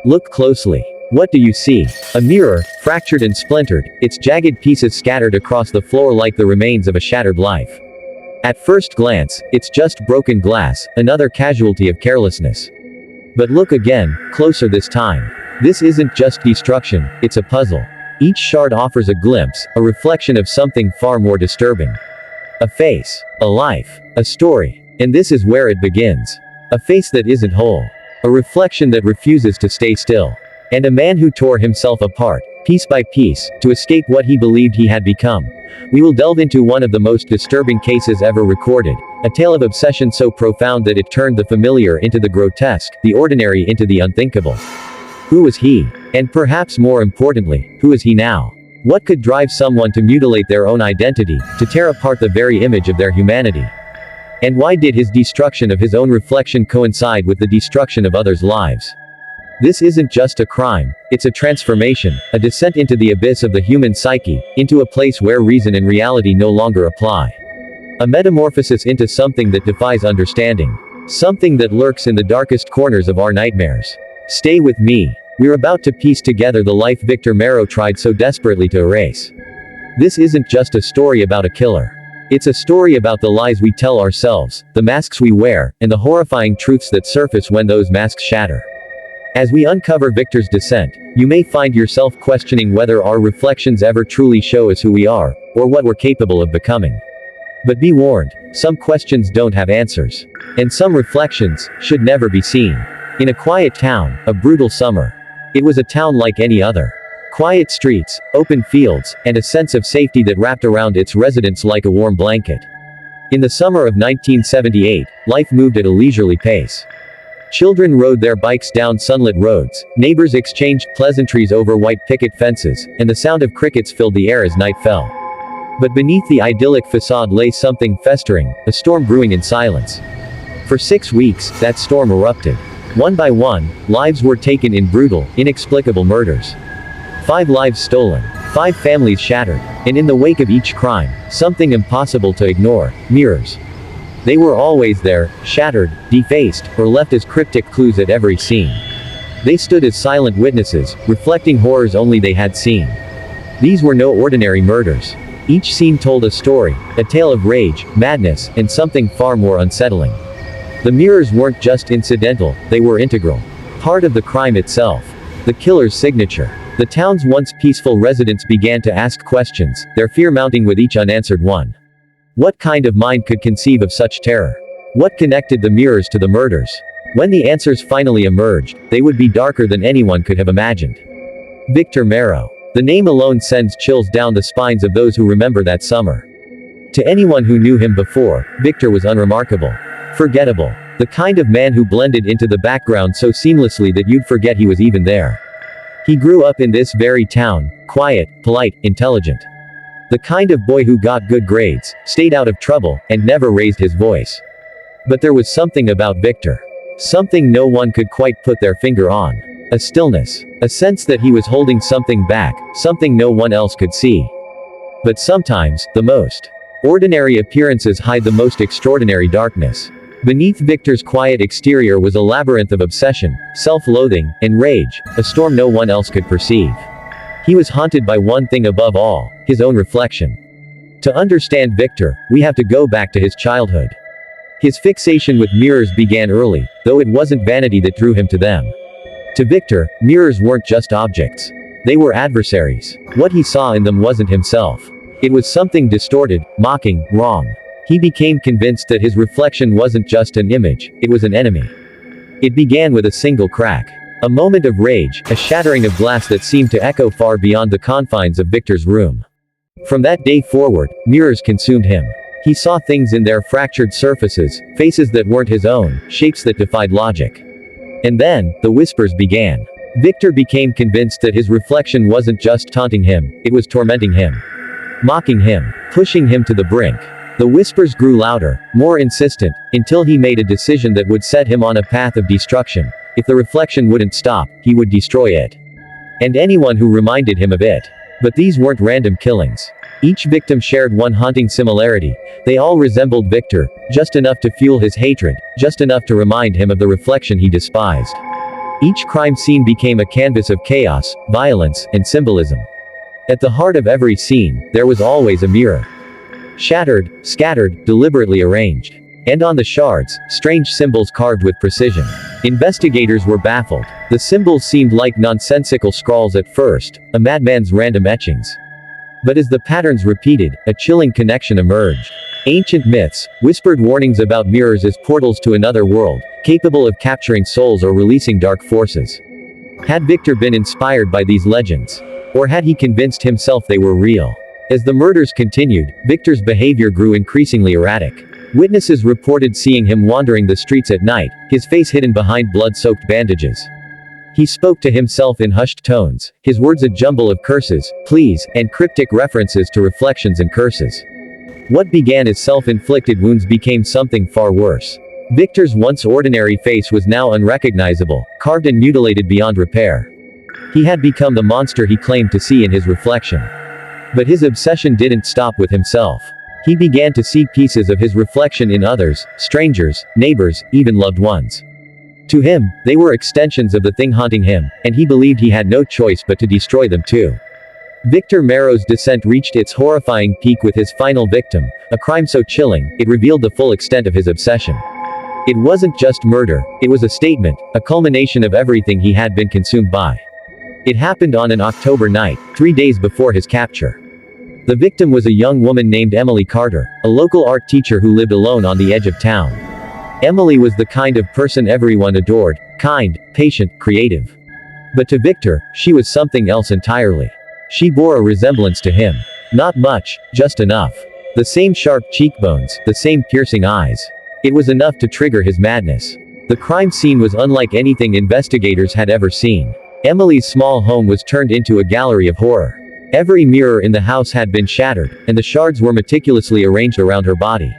Look closely. What do you see? A mirror, fractured and splintered, its jagged pieces scattered across the floor like the remains of a shattered life. At first glance, it's just broken glass, another casualty of carelessness. But look again, closer this time. This isn't just destruction, it's a puzzle. Each shard offers a glimpse, a reflection of something far more disturbing. A face. A life. A story. And this is where it begins. A face that isn't whole. A reflection that refuses to stay still. And a man who tore himself apart, piece by piece, to escape what he believed he had become. We will delve into one of the most disturbing cases ever recorded, a tale of obsession so profound that it turned the familiar into the grotesque, the ordinary into the unthinkable. Who was he? And perhaps more importantly, who is he now? What could drive someone to mutilate their own identity, to tear apart the very image of their humanity? And why did his destruction of his own reflection coincide with the destruction of others' lives? This isn't just a crime, it's a transformation, a descent into the abyss of the human psyche, into a place where reason and reality no longer apply. A metamorphosis into something that defies understanding. Something that lurks in the darkest corners of our nightmares. Stay with me. We're about to piece together the life Victor Marrow tried so desperately to erase. This isn't just a story about a killer. It's a story about the lies we tell ourselves, the masks we wear, and the horrifying truths that surface when those masks shatter. As we uncover Victor's descent, you may find yourself questioning whether our reflections ever truly show us who we are, or what we're capable of becoming. But be warned, some questions don't have answers. And some reflections should never be seen. In a quiet town, a brutal summer. It was a town like any other. Quiet streets, open fields, and a sense of safety that wrapped around its residents like a warm blanket. In the summer of 1978, life moved at a leisurely pace. Children rode their bikes down sunlit roads, neighbors exchanged pleasantries over white picket fences, and the sound of crickets filled the air as night fell. But beneath the idyllic facade lay something festering, a storm brewing in silence. For 6 weeks, that storm erupted. One by one, lives were taken in brutal, inexplicable murders. 5 lives stolen. 5 families shattered. And in the wake of each crime, something impossible to ignore: mirrors. They were always there, shattered, defaced, or left as cryptic clues at every scene. They stood as silent witnesses, reflecting horrors only they had seen. These were no ordinary murders. Each scene told a story, a tale of rage, madness, and something far more unsettling. The mirrors weren't just incidental, they were integral. Part of the crime itself. The killer's signature. The town's once peaceful residents began to ask questions, their fear mounting with each unanswered one. What kind of mind could conceive of such terror? What connected the mirrors to the murders? When the answers finally emerged, they would be darker than anyone could have imagined. Victor Marrow. The name alone sends chills down the spines of those who remember that summer. To anyone who knew him before, Victor was unremarkable. Forgettable. The kind of man who blended into the background so seamlessly that you'd forget he was even there. He grew up in this very town, quiet, polite, intelligent. The kind of boy who got good grades, stayed out of trouble, and never raised his voice. But there was something about Victor. Something no one could quite put their finger on. A stillness. A sense that he was holding something back, something no one else could see. But sometimes, the most ordinary appearances hide the most extraordinary darkness. Beneath Victor's quiet exterior was a labyrinth of obsession, self-loathing, and rage, a storm no one else could perceive. He was haunted by one thing above all: his own reflection. To understand Victor, we have to go back to his childhood. His fixation with mirrors began early, though it wasn't vanity that drew him to them. To Victor, mirrors weren't just objects. They were adversaries. What he saw in them wasn't himself. It was something distorted, mocking, wrong. He became convinced that his reflection wasn't just an image, it was an enemy. It began with a single crack. A moment of rage, a shattering of glass that seemed to echo far beyond the confines of Victor's room. From that day forward, mirrors consumed him. He saw things in their fractured surfaces, faces that weren't his own, shapes that defied logic. And then, the whispers began. Victor became convinced that his reflection wasn't just taunting him, it was tormenting him. Mocking him. Pushing him to the brink. The whispers grew louder, more insistent, until he made a decision that would set him on a path of destruction. If the reflection wouldn't stop, he would destroy it. And anyone who reminded him of it. But these weren't random killings. Each victim shared one haunting similarity. They all resembled Victor, just enough to fuel his hatred, just enough to remind him of the reflection he despised. Each crime scene became a canvas of chaos, violence, and symbolism. At the heart of every scene, there was always a mirror. Shattered, scattered, deliberately arranged. And on the shards, strange symbols carved with precision. Investigators were baffled. The symbols seemed like nonsensical scrawls at first, a madman's random etchings. But as the patterns repeated, a chilling connection emerged. Ancient myths, whispered warnings about mirrors as portals to another world, capable of capturing souls or releasing dark forces. Had Victor been inspired by these legends? Or had he convinced himself they were real? As the murders continued, Victor's behavior grew increasingly erratic. Witnesses reported seeing him wandering the streets at night, his face hidden behind blood-soaked bandages. He spoke to himself in hushed tones, his words a jumble of curses, pleas, and cryptic references to reflections and curses. What began as self-inflicted wounds became something far worse. Victor's once ordinary face was now unrecognizable, carved and mutilated beyond repair. He had become the monster he claimed to see in his reflection. But his obsession didn't stop with himself. He began to see pieces of his reflection in others, strangers, neighbors, even loved ones. To him, they were extensions of the thing haunting him, and he believed he had no choice but to destroy them too. Victor Marrow's descent reached its horrifying peak with his final victim, a crime so chilling, it revealed the full extent of his obsession. It wasn't just murder, it was a statement, a culmination of everything he had been consumed by. It happened on an October night, 3 days before his capture. The victim was a young woman named Emily Carter, a local art teacher who lived alone on the edge of town. Emily was the kind of person everyone adored, kind, patient, creative. But to Victor, she was something else entirely. She bore a resemblance to him. Not much, just enough. The same sharp cheekbones, the same piercing eyes. It was enough to trigger his madness. The crime scene was unlike anything investigators had ever seen. Emily's small home was turned into a gallery of horror. Every mirror in the house had been shattered, and the shards were meticulously arranged around her body.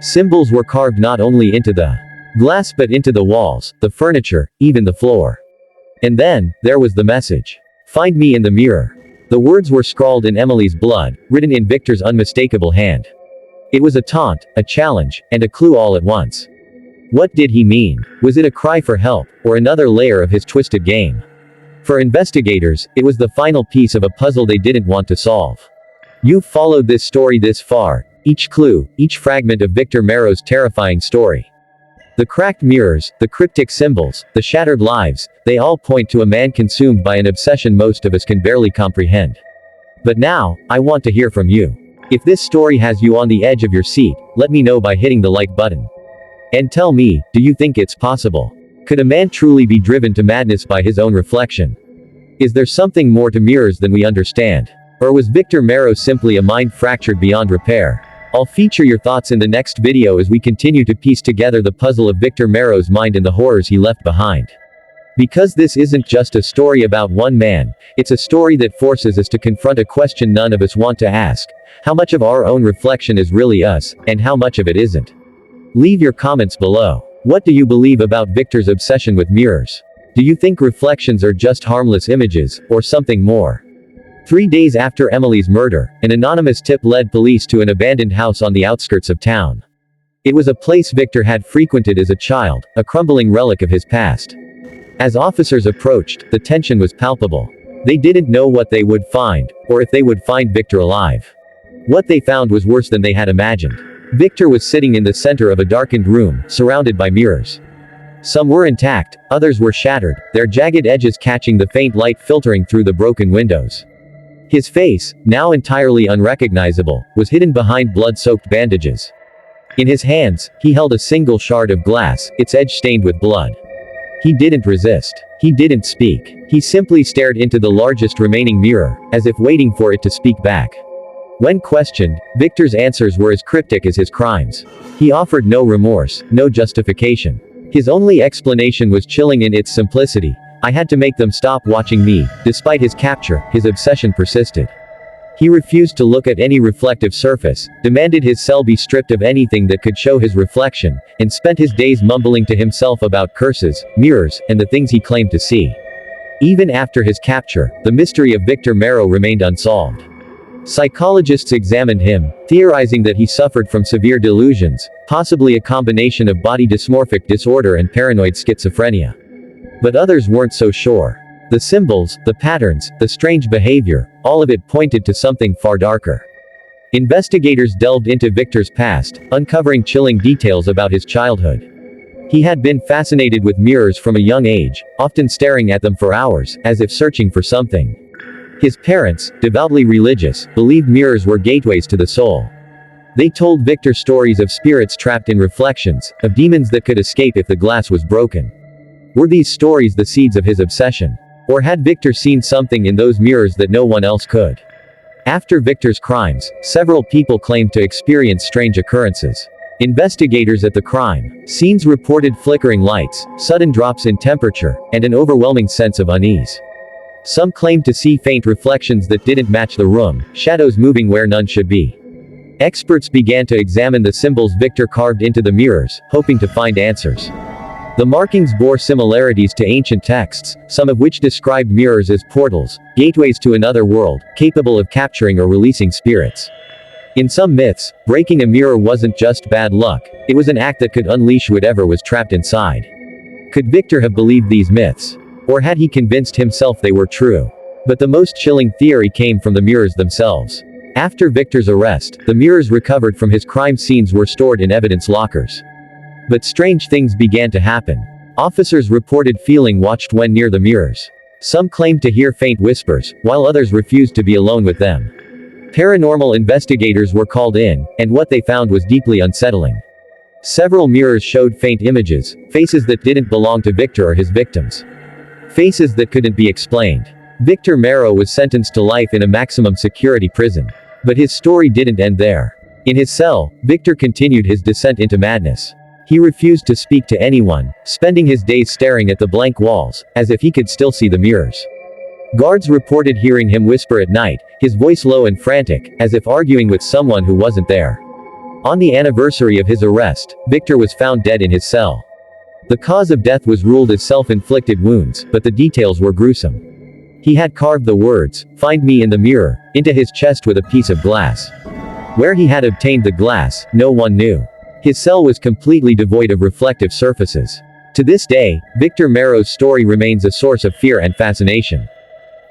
Symbols were carved not only into the glass but into the walls, the furniture, even the floor. And then, there was the message. Find me in the mirror. The words were scrawled in Emily's blood, written in Victor's unmistakable hand. It was a taunt, a challenge, and a clue all at once. What did he mean? Was it a cry for help, or another layer of his twisted game? For investigators, it was the final piece of a puzzle they didn't want to solve. You've followed this story this far, each clue, each fragment of Victor Marrow's terrifying story. The cracked mirrors, the cryptic symbols, the shattered lives, they all point to a man consumed by an obsession most of us can barely comprehend. But now, I want to hear from you. If this story has you on the edge of your seat, let me know by hitting the like button. And tell me, do you think it's possible? Could a man truly be driven to madness by his own reflection? Is there something more to mirrors than we understand? Or was Victor Marrow simply a mind fractured beyond repair? I'll feature your thoughts in the next video as we continue to piece together the puzzle of Victor Marrow's mind and the horrors he left behind. Because this isn't just a story about one man, it's a story that forces us to confront a question none of us want to ask. How much of our own reflection is really us, and how much of it isn't? Leave your comments below. What do you believe about Victor's obsession with mirrors? Do you think reflections are just harmless images, or something more? 3 days after Emily's murder, an anonymous tip led police to an abandoned house on the outskirts of town. It was a place Victor had frequented as a child, a crumbling relic of his past. As officers approached, the tension was palpable. They didn't know what they would find, or if they would find Victor alive. What they found was worse than they had imagined. Victor was sitting in the center of a darkened room, surrounded by mirrors. Some were intact, others were shattered, their jagged edges catching the faint light filtering through the broken windows. His face, now entirely unrecognizable, was hidden behind blood-soaked bandages. In his hands, he held a single shard of glass, its edge stained with blood. He didn't resist. He didn't speak. He simply stared into the largest remaining mirror, as if waiting for it to speak back. When questioned, Victor's answers were as cryptic as his crimes. He offered no remorse, no justification. His only explanation was chilling in its simplicity. I had to make them stop watching me. Despite his capture, his obsession persisted. He refused to look at any reflective surface, demanded his cell be stripped of anything that could show his reflection, and spent his days mumbling to himself about curses, mirrors, and the things he claimed to see. Even after his capture, the mystery of Victor Marrow remained unsolved. Psychologists examined him, theorizing that he suffered from severe delusions, possibly a combination of body dysmorphic disorder and paranoid schizophrenia. But others weren't so sure. The symbols, the patterns, the strange behavior, all of it pointed to something far darker. Investigators delved into Victor's past, uncovering chilling details about his childhood. He had been fascinated with mirrors from a young age, often staring at them for hours, as if searching for something. His parents, devoutly religious, believed mirrors were gateways to the soul. They told Victor stories of spirits trapped in reflections, of demons that could escape if the glass was broken. Were these stories the seeds of his obsession? Or had Victor seen something in those mirrors that no one else could? After Victor's crimes, several people claimed to experience strange occurrences. Investigators at the crime scenes reported flickering lights, sudden drops in temperature, and an overwhelming sense of unease. Some claimed to see faint reflections that didn't match the room, shadows moving where none should be. Experts began to examine the symbols Victor carved into the mirrors, hoping to find answers. The markings bore similarities to ancient texts, some of which described mirrors as portals, gateways to another world, capable of capturing or releasing spirits. In some myths, breaking a mirror wasn't just bad luck, it was an act that could unleash whatever was trapped inside. Could Victor have believed these myths? Or had he convinced himself they were true? But the most chilling theory came from the mirrors themselves. After Victor's arrest, the mirrors recovered from his crime scenes were stored in evidence lockers. But strange things began to happen. Officers reported feeling watched when near the mirrors. Some claimed to hear faint whispers, while others refused to be alone with them. Paranormal investigators were called in, and what they found was deeply unsettling. Several mirrors showed faint images, faces that didn't belong to Victor or his victims. Faces that couldn't be explained. Victor Marrow was sentenced to life in a maximum security prison. But his story didn't end there. In his cell, Victor continued his descent into madness. He refused to speak to anyone, spending his days staring at the blank walls, as if he could still see the mirrors. Guards reported hearing him whisper at night, his voice low and frantic, as if arguing with someone who wasn't there. On the anniversary of his arrest, Victor was found dead in his cell. The cause of death was ruled as self-inflicted wounds, but the details were gruesome. He had carved the words, "Find me in the mirror," into his chest with a piece of glass. Where he had obtained the glass, no one knew. His cell was completely devoid of reflective surfaces. To this day, Victor Marrow's story remains a source of fear and fascination.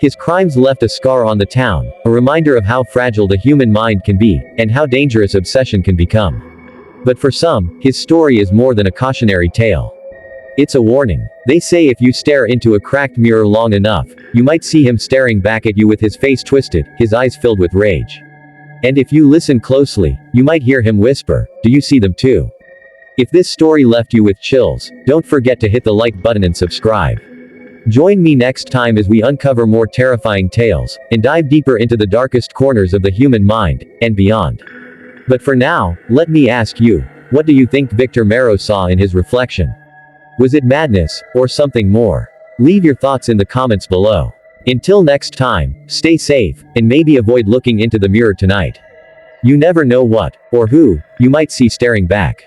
His crimes left a scar on the town, a reminder of how fragile the human mind can be, and how dangerous obsession can become. But for some, his story is more than a cautionary tale. It's a warning. They say if you stare into a cracked mirror long enough, you might see him staring back at you with his face twisted, his eyes filled with rage. And if you listen closely, you might hear him whisper, "Do you see them too?" If this story left you with chills, don't forget to hit the like button and subscribe. Join me next time as we uncover more terrifying tales, and dive deeper into the darkest corners of the human mind, and beyond. But for now, let me ask you, what do you think Victor Marrow saw in his reflection? Was it madness, or something more? Leave your thoughts in the comments below. Until next time, stay safe, and maybe avoid looking into the mirror tonight. You never know what, or who, you might see staring back.